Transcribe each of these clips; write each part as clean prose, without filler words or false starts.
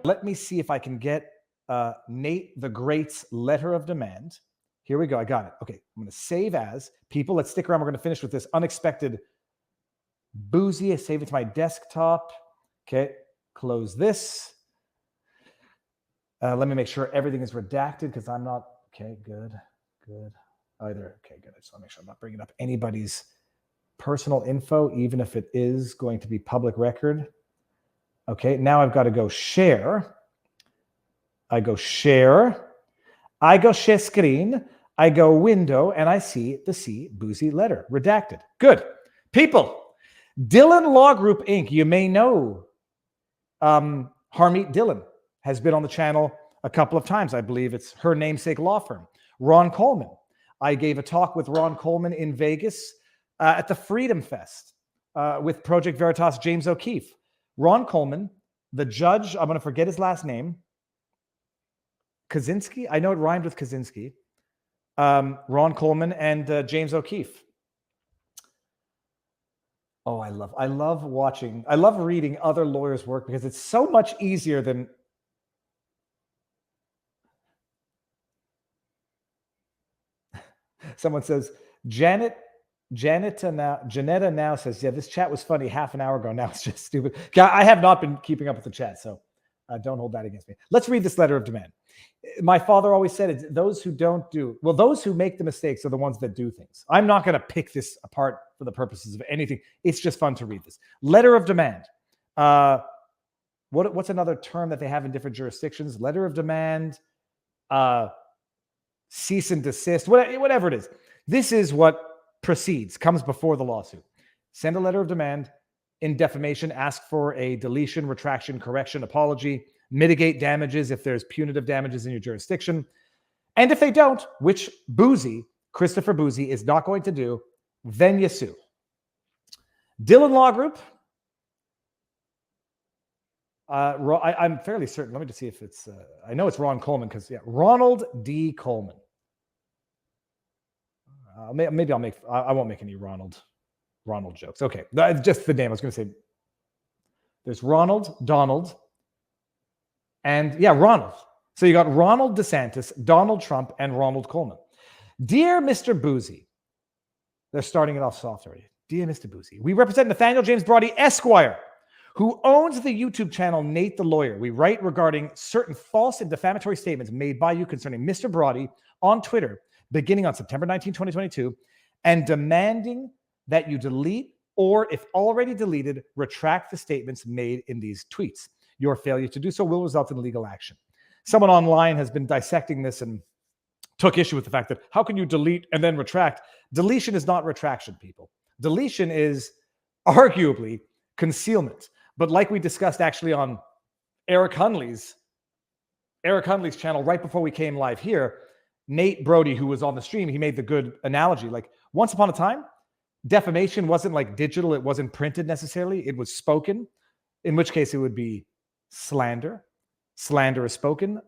Let me see if I can get Nate the Great's letter of demand. Here we go. I got it. Okay, I'm going to save as. People, let's stick around. We're going to finish with this unexpected Bouzy. I save it to my desktop. Okay, close this. Let me make sure everything is redacted because I'm not. Okay, good. Either. Okay, good. I just want to make sure I'm not bringing up anybody's personal info, even if it is going to be public record. Okay, now I've got to go share. I go share. I go share screen. I go window, and I see the Bouzy letter. Redacted. Good. People, Dylan Law Group, Inc., you may know Harmeet Dylan has been on the channel a couple of times. I believe it's her namesake law firm. Ron Coleman. I gave a talk with Ron Coleman in Vegas at the Freedom Fest with Project Veritas James O'Keefe. Ron Coleman, the judge, I'm going to forget his last name, Kaczynski. I know it rhymed with Kaczynski. Ron Coleman and James O'Keefe. Oh, I love reading other lawyers' work because it's so much easier than. Someone says, Janetta now says, yeah, this chat was funny half an hour ago. Now it's just stupid. I have not been keeping up with the chat, so don't hold that against me. Let's read this letter of demand. My father always said it's those who those who make the mistakes are the ones that do things. I'm not going to pick this apart for the purposes of anything. It's just fun to read this. Letter of demand. What's another term that they have in different jurisdictions? Letter of demand, cease and desist, whatever it is. This is what proceeds, comes before the lawsuit. Send a letter of demand. In defamation, ask for a deletion, retraction, correction, apology, mitigate damages if there's punitive damages in your jurisdiction. And if they don't, which Christopher Bouzy is not going to do, then you sue. Dylan Law Group. I'm fairly certain. Let me just see if it's, I know it's Ron Coleman because, yeah, Ronald D. Coleman. Maybe I won't make any Ronald jokes. Okay, just the name. I was going to say there's Ronald, Donald, and yeah, Ronald. So you got Ronald DeSantis, Donald Trump, and Ronald Coleman. Dear Mr. Bouzy, they're starting it off soft already. Dear Mr. Bouzy, we represent Nathaniel James Broady, Esquire, who owns the YouTube channel Nate the Lawyer. We write regarding certain false and defamatory statements made by you concerning Mr. Broady on Twitter beginning on September 19, 2022, and demanding that you delete or, if already deleted, retract the statements made in these tweets. Your failure to do so will result in legal action. Someone online has been dissecting this and took issue with the fact that how can you delete and then retract? Deletion is not retraction, people. Deletion is arguably concealment. But like we discussed actually on Eric Hunley's channel right before we came live here, Nate Broady, who was on the stream, he made the good analogy. Like once upon a time, defamation wasn't like digital. It wasn't printed necessarily. It was spoken, in which case it would be slander. Slander is spoken.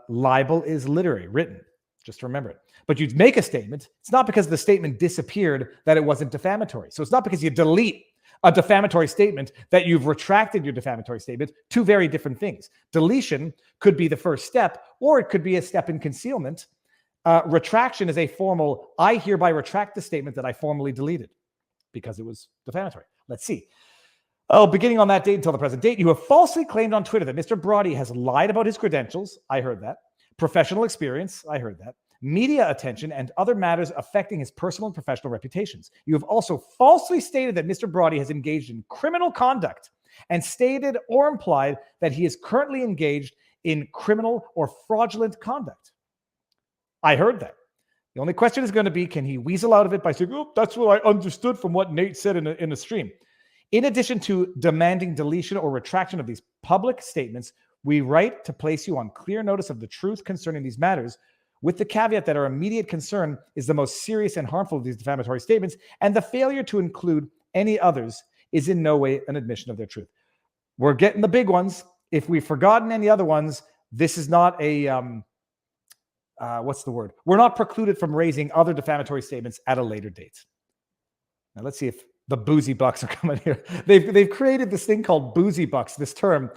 Libel is literary, written. Just remember it. But you'd make a statement. It's not because the statement disappeared that it wasn't defamatory. So it's not because you delete a defamatory statement that you've retracted your defamatory statement. Two very different things. Deletion could be the first step, or it could be a step in concealment. Retraction is a formal, I hereby retract the statement that I formally deleted because it was defamatory. Let's see. Oh, beginning on that date until the present date, you have falsely claimed on Twitter that Mr. Broady has lied about his credentials. I heard that. Professional experience. I heard that. Media attention, and other matters affecting his personal and professional reputations. You have also falsely stated that Mr. Broady has engaged in criminal conduct and stated or implied that he is currently engaged in criminal or fraudulent conduct. I heard that. The only question is going to be, can he weasel out of it by saying, oh, that's what I understood from what Nate said in a stream. In addition to demanding deletion or retraction of these public statements, we write to place you on clear notice of the truth concerning these matters, with the caveat that our immediate concern is the most serious and harmful of these defamatory statements, and the failure to include any others is in no way an admission of their truth. We're getting the big ones. If we've forgotten any other ones, this is not a, what's the word? We're not precluded from raising other defamatory statements at a later date. Now let's see if the Bouzy bucks are coming here. They've created this thing called Bouzy bucks, this term.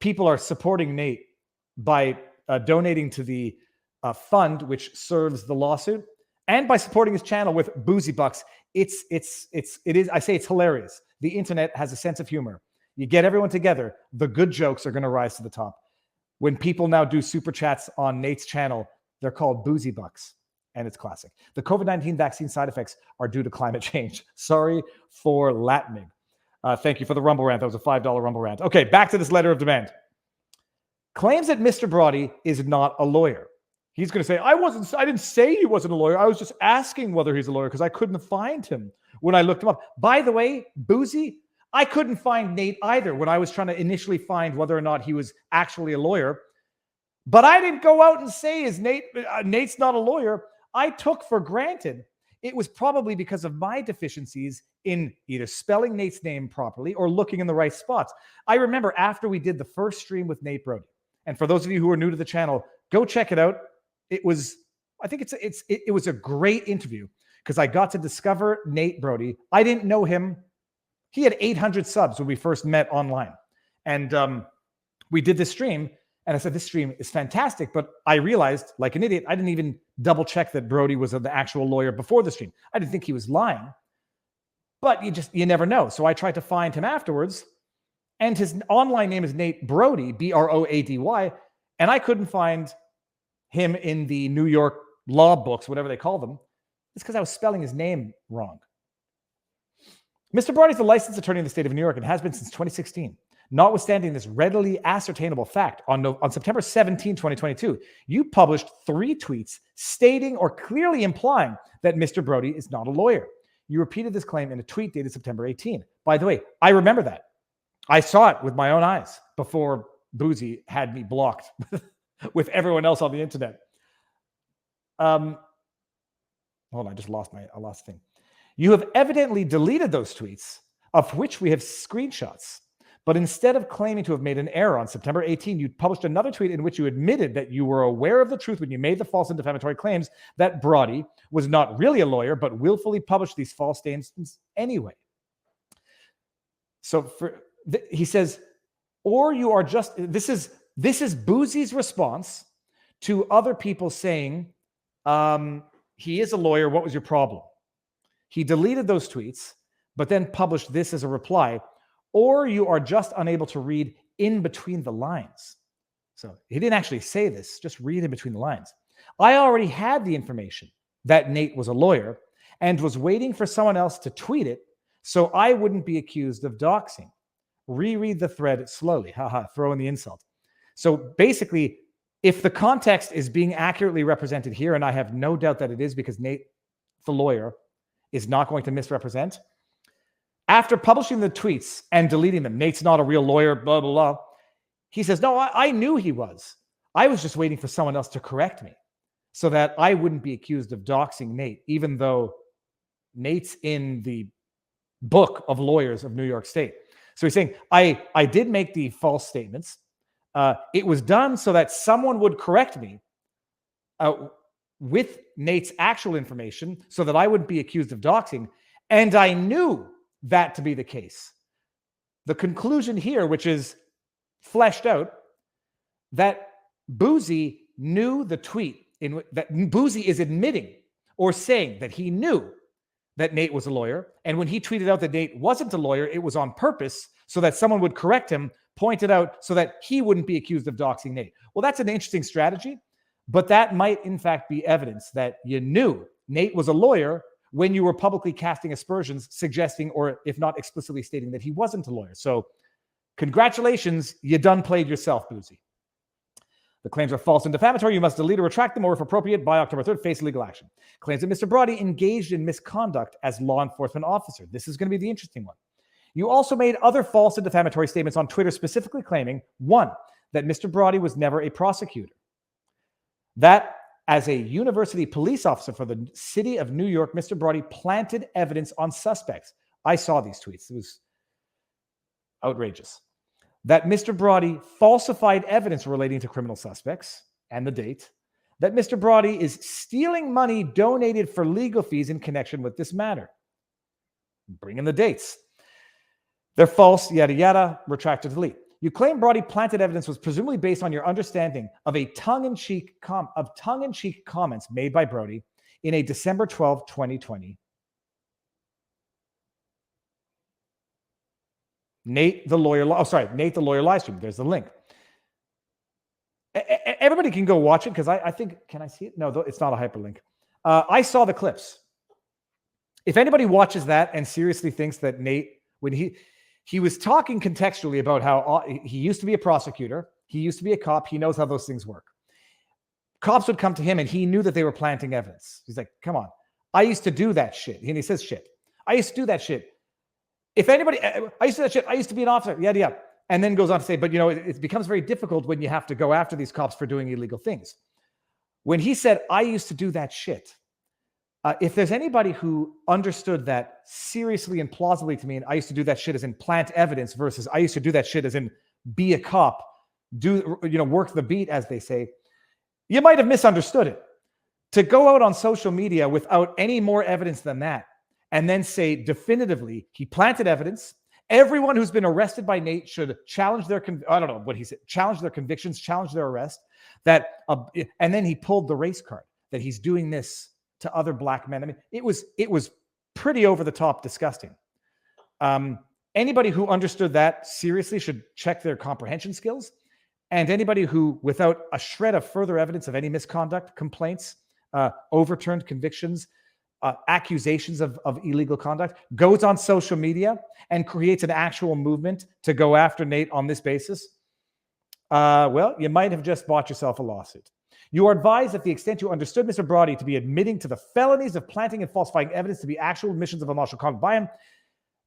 people are supporting Nate by donating to the fund which serves the lawsuit, and by supporting his channel with Bouzy bucks. It is. I say it's hilarious. The internet has a sense of humor. You get everyone together, the good jokes are going to rise to the top. When people now do super chats on Nate's channel, they're called Bouzy bucks, and it's classic. The COVID-19 vaccine side effects are due to climate change. Sorry for Latmig. Thank you for the Rumble rant. That was a $5 Rumble rant. Okay, back to this letter of demand. Claims that Mr. Broady is not a lawyer. He's going to say, I didn't say he wasn't a lawyer. I was just asking whether he's a lawyer because I couldn't find him when I looked him up. By the way, Bouzy, I couldn't find Nate either when I was trying to initially find whether or not he was actually a lawyer. But I didn't go out and say Nate's not a lawyer. I took for granted it was probably because of my deficiencies in either spelling Nate's name properly or looking in the right spots. I remember after we did the first stream with Nate Broady, and for those of you who are new to the channel, go check it out. It was, I think it was a great interview because I got to discover Nate Broady. I didn't know him. He had 800 subs when we first met online. And we did this stream, and I said, this stream is fantastic. But I realized, like an idiot, I didn't even double check that Broady was the actual lawyer before the stream. I didn't think he was lying. But you never know. So I tried to find him afterwards. And his online name is Nate Broady, Broady. And I couldn't find him in the New York law books, whatever they call them. It's because I was spelling his name wrong. Mr. Broady is the licensed attorney in the state of New York and has been since 2016. Notwithstanding this readily ascertainable fact, on September 17, 2022, you published 3 tweets stating or clearly implying that Mr. Broady is not a lawyer. You repeated this claim in a tweet dated September 18. By the way, I remember that. I saw it with my own eyes before Bouzy had me blocked with everyone else on the internet. Hold on, I lost the thing. You have evidently deleted those tweets, of which we have screenshots. But instead of claiming to have made an error on September 18, you published another tweet in which you admitted that you were aware of the truth when you made the false and defamatory claims that Broady was not really a lawyer, but willfully published these false statements anyway. So he says, or you are just, this is Bouzy's response to other people saying, he is a lawyer, what was your problem? He deleted those tweets, but then published this as a reply, or you are just unable to read in between the lines. So he didn't actually say this, just read in between the lines. I already had the information that Nate was a lawyer and was waiting for someone else to tweet it so I wouldn't be accused of doxing. Reread the thread slowly. Haha, throw in the insult. So basically, if the context is being accurately represented here, and I have no doubt that it is because Nate, the lawyer, is not going to misrepresent. After publishing the tweets and deleting them, Nate's not a real lawyer, blah, blah, blah. He says, no, I knew he was. I was just waiting for someone else to correct me so that I wouldn't be accused of doxing Nate, even though Nate's in the book of lawyers of New York State. So he's saying, I did make the false statements. It was done so that someone would correct me with Nate's actual information so that I wouldn't be accused of doxing. And I knew that to be the case. The conclusion here, which is fleshed out, that Bouzy knew the tweet, that Bouzy is admitting or saying that he knew that Nate was a lawyer. And when he tweeted out that Nate wasn't a lawyer, it was on purpose so that someone would correct him, point it out so that he wouldn't be accused of doxing Nate. Well, that's an interesting strategy, but that might in fact be evidence that you knew Nate was a lawyer when you were publicly casting aspersions, suggesting, or if not explicitly stating that he wasn't a lawyer. So congratulations, you done played yourself, Bouzy. The claims are false and defamatory. You must delete or retract them, or if appropriate, by October 3rd, face legal action. Claims that Mr. Broady engaged in misconduct as law enforcement officer. This is going to be the interesting one. You also made other false and defamatory statements on Twitter, specifically claiming, 1, that Mr. Broady was never a prosecutor. That as a university police officer for the city of New York, Mr. Broady planted evidence on suspects. I saw these tweets. It was outrageous. That Mr. Broady falsified evidence relating to criminal suspects and the date. That Mr. Broady is stealing money donated for legal fees in connection with this matter. Bring in the dates. They're false, yada, yada, retract or delete. You claim Broady planted evidence was presumably based on your understanding of tongue-in-cheek comments made by Broady in a December 12, 2020. Nate the lawyer live stream. There's the link. Everybody can go watch it because I think, can I see it? No, it's not a hyperlink. I saw the clips. If anybody watches that and seriously thinks that Nate, when he was talking contextually about how he used to be a prosecutor, he used to be a cop, he knows how those things work. Cops would come to him and he knew that they were planting evidence. He's like, come on, I used to do that shit. And he says shit. I used to do that shit. If anybody, I used to do that shit. I used to be an officer. Yeah. And then goes on to say, but it becomes very difficult when you have to go after these cops for doing illegal things. When he said, I used to do that shit, if there's anybody who understood that seriously and plausibly to mean I used to do that shit as in plant evidence versus I used to do that shit as in be a cop, work the beat, as they say, you might have misunderstood it. To go out on social media without any more evidence than that and then say definitively he planted evidence, everyone who's been arrested by Nate should challenge their, challenge their convictions, challenge their arrest. And then he pulled the race card that he's doing this to other black men. I mean, it was pretty over the top disgusting. Anybody who understood that seriously should check their comprehension skills. And anybody who, without a shred of further evidence of any misconduct, complaints, overturned convictions, accusations of illegal conduct, goes on social media and creates an actual movement to go after Nate on this basis, well, you might have just bought yourself a lawsuit. You are advised that the extent you understood Mr. Broady to be admitting to the felonies of planting and falsifying evidence to be actual admissions of unlawful conduct by him,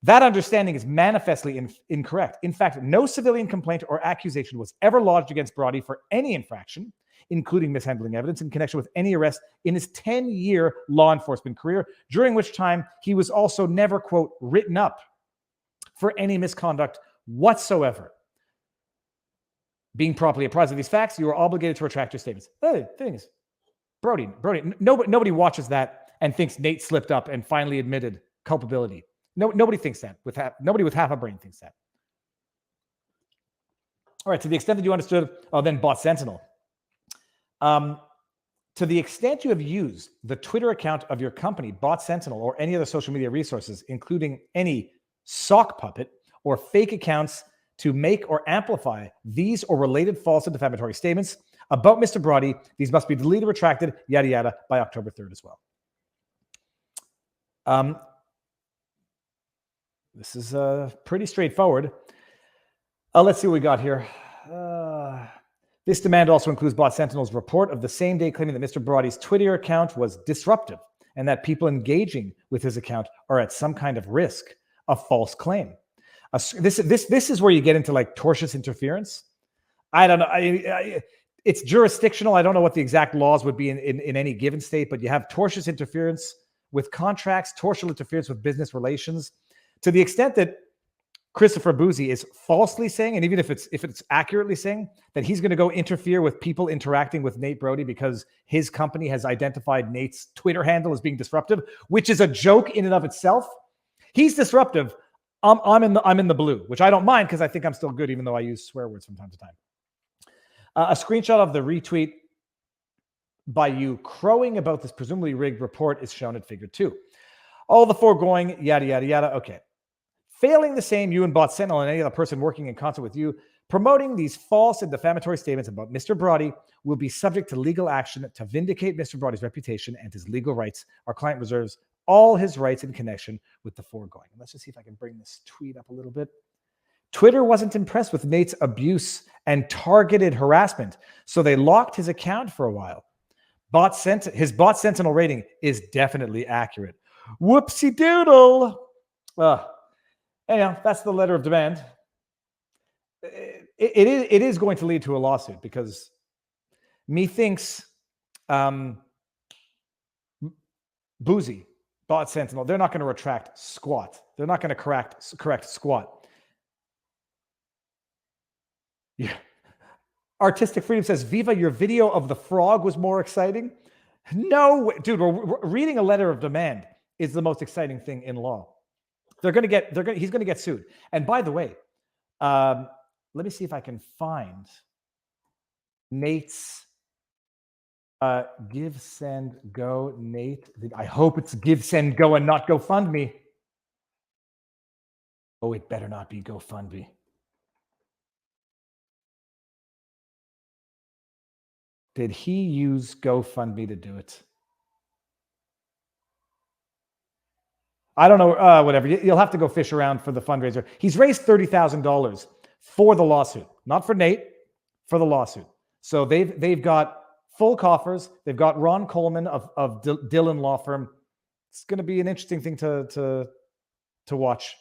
that understanding is manifestly incorrect. In fact, no civilian complaint or accusation was ever lodged against Broady for any infraction, including mishandling evidence in connection with any arrest in his 10-year law enforcement career, during which time he was also never, quote, written up for any misconduct whatsoever. Being properly apprised of these facts, you are obligated to retract your statements. The thing is, Broady, nobody watches that and thinks Nate slipped up and finally admitted culpability. Nobody thinks that. Nobody with half a brain thinks that. All right, to the extent that you understood, then bought Sentinel. To the extent you have used the Twitter account of your company, Bot Sentinel, or any other social media resources, including any sock puppet or fake accounts to make or amplify these or related false and defamatory statements about Mr. Broady, these must be deleted, retracted, yada, yada, by October 3rd as well. This is pretty straightforward. Let's see what we got here. This demand also includes Bot Sentinel's report of the same day claiming that Mr. Broady's Twitter account was disruptive and that people engaging with his account are at some kind of risk of false claim. This is where you get into like tortious interference. I don't know. It's jurisdictional. I don't know what the exact laws would be in any given state, but you have tortious interference with contracts, tortious interference with business relations. To the extent that Christopher Bouzy is falsely saying, and even if it's accurately saying, that he's going to go interfere with people interacting with Nate Broady because his company has identified Nate's Twitter handle as being disruptive, which is a joke in and of itself. He's disruptive. I'm in the blue, which I don't mind because I think I'm still good, even though I use swear words from time to time. A screenshot of the retweet by you crowing about this presumably rigged report is shown at Figure 2. All the foregoing, yada, yada, yada. Okay. Failing the same, you and Bot Sentinel and any other person working in concert with you, promoting these false and defamatory statements about Mr. Broady will be subject to legal action to vindicate Mr. Broady's reputation and his legal rights. Our client reserves all his rights in connection with the foregoing. Let's just see if I can bring this tweet up a little bit. Twitter wasn't impressed with Nate's abuse and targeted harassment, so they locked his account for a while. His Bot Sentinel rating is definitely accurate. Whoopsie doodle. Anyhow, that's the letter of demand. It is going to lead to a lawsuit because methinks Bouzy, Bot Sentinel, they're not going to retract squat. They're not going to correct squat. Yeah. Artistic Freedom says, Viva, your video of the frog was more exciting. No, dude, reading a letter of demand is the most exciting thing in law. He's going to get sued. And by the way, let me see if I can find Nate's give, send, go, Nate. I hope it's give, send, go, and not GoFundMe. Oh, it better not be GoFundMe. Did he use GoFundMe to do it? I don't know. Whatever. You'll have to go fish around for the fundraiser. He's raised $30,000 for the lawsuit, not for Nate, for the lawsuit. So they've got full coffers. They've got Ron Coleman of Dillon Law Firm. It's going to be an interesting thing to watch.